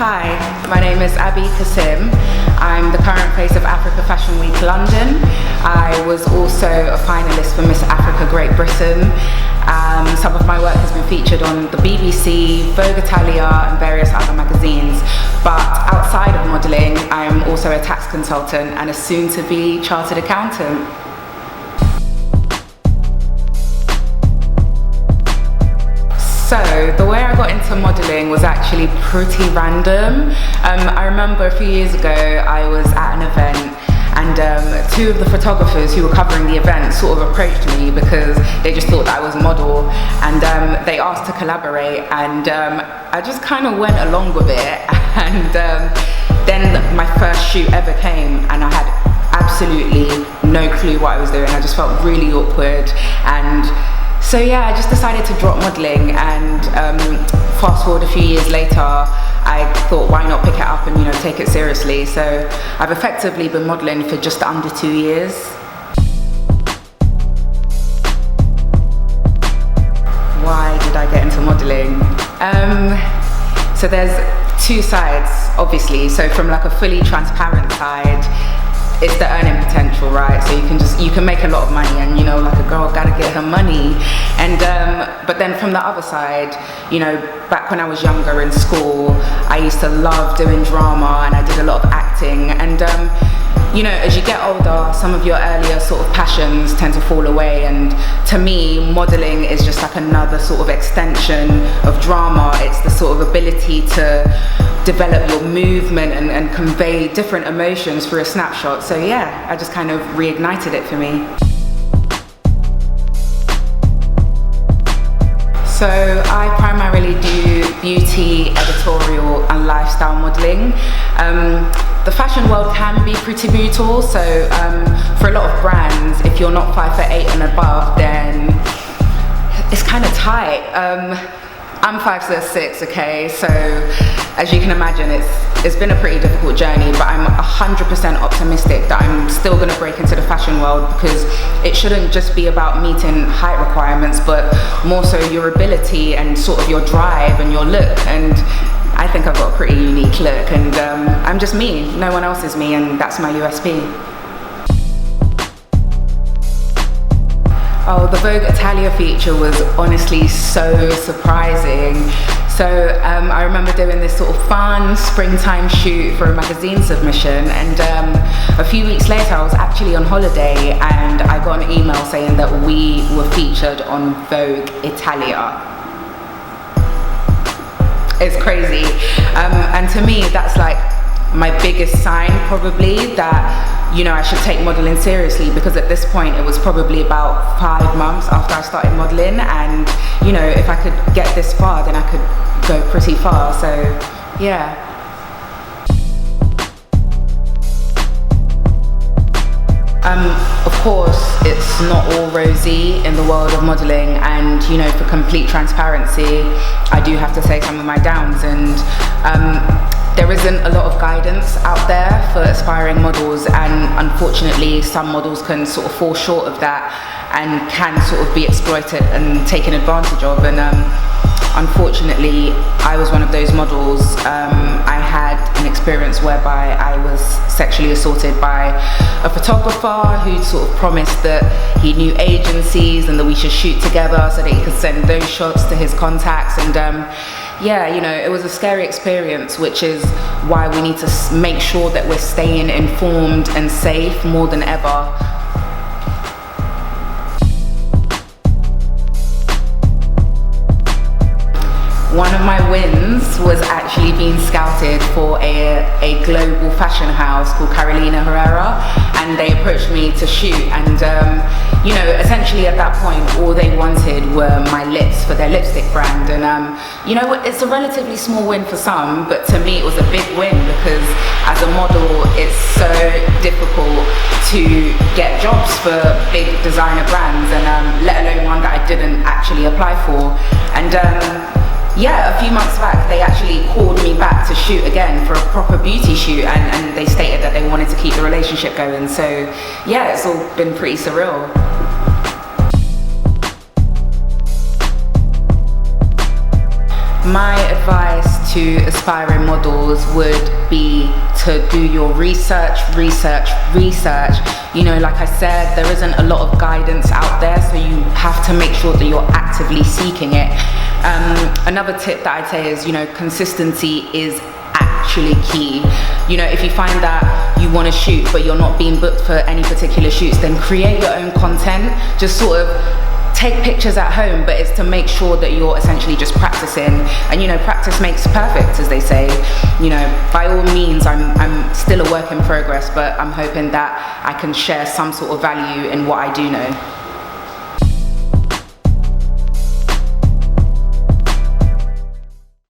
Hi, my name is Kasim. I'm the current face of Africa Fashion Week London. I was also a finalist for Miss Africa Great Britain. Some of my work has been featured on the BBC, Vogue Italia and various other magazines. But outside of modelling, I'm also a tax consultant and a soon-to-be chartered accountant. So, the way I got into modelling was actually pretty random. I remember a few years ago I was at an event and two of the photographers who were covering the event sort of approached me because they just thought that I was a model, and they asked to collaborate, and I just kind of went along with it, and then my first shoot ever came and I had absolutely no clue what I was doing. I just felt really awkward, and so yeah, I just decided to drop modelling, and fast forward a few years later, I thought why not pick it up and take it seriously. So I've effectively been modelling for just under 2 years. Why did I get into modelling? So there's two sides, obviously. So from like a fully transparent side, it's the earning potential, right? So you can make a lot of money, and like a girl gotta get her money. And but then from the other side, back when I was younger in school, I used to love doing drama, and I did a lot of acting. And as you get older, some of your earlier sort of passions tend to fall away, and to me, modelling is just like another sort of extension of drama. It's the sort of ability to develop your movement and convey different emotions through a snapshot. So yeah, I just kind of reignited it for me. So I primarily do beauty, editorial and lifestyle modelling. The fashion world can be pretty brutal, so for a lot of brands, if you're not 5'8" and above, then it's kind of tight. I'm 5'6", okay, so as you can imagine, it's been a pretty difficult journey, but I'm 100% optimistic that I'm still going to break into the fashion world, because it shouldn't just be about meeting height requirements, but more so your ability and sort of your drive and your look. And I think I've got a pretty unique look, and I'm just me, no one else is me, and that's my USP. Oh, the Vogue Italia feature was honestly so surprising. So I remember doing this sort of fun springtime shoot for a magazine submission, and a few weeks later I was actually on holiday and I got an email saying that we were featured on Vogue Italia. It's crazy. And to me, that's like my biggest sign probably that I should take modelling seriously, because at this point it was probably about 5 months after I started modelling, and if I could get this far, then I could go pretty far. So yeah. Of course, it's not all rosy in the world of modelling, and for complete transparency, I do have to say some of my downs, and there isn't a lot of guidance out there for aspiring models, and unfortunately some models can sort of fall short of that and can sort of be exploited and taken advantage of. And unfortunately, I was one of those models. I had an experience whereby I was sexually assaulted by a photographer who sort of promised that he knew agencies and that we should shoot together so that he could send those shots to his contacts. And yeah, it was a scary experience, which is why we need to make sure that we're staying informed and safe more than ever. One of my wins was actually being scouted for a global fashion house called Carolina Herrera, and they approached me to shoot, and essentially at that point all they wanted were my lips for their lipstick brand. And it's a relatively small win for some, but to me it was a big win, because as a model it's so difficult to get jobs for big designer brands, and let alone one that I didn't actually apply for. And yeah, a few months back they actually called me back to shoot again for a proper beauty shoot, and they stated that they wanted to keep the relationship going. So yeah, it's all been pretty surreal. My advice to aspiring models would be to do your research. You know, like I said, there isn't a lot of guidance out there, so you have to make sure that you're actively seeking it. Another tip that I'd say is, you know, consistency is actually key. You know, if you find that you want to shoot but you're not being booked for any particular shoots, then create your own content. Just sort of take pictures at home, but it's to make sure that you're essentially just practicing. And you know, practice makes perfect, as they say. You know, by all means, I'm still a work in progress, but I'm hoping that I can share some sort of value in what I do know.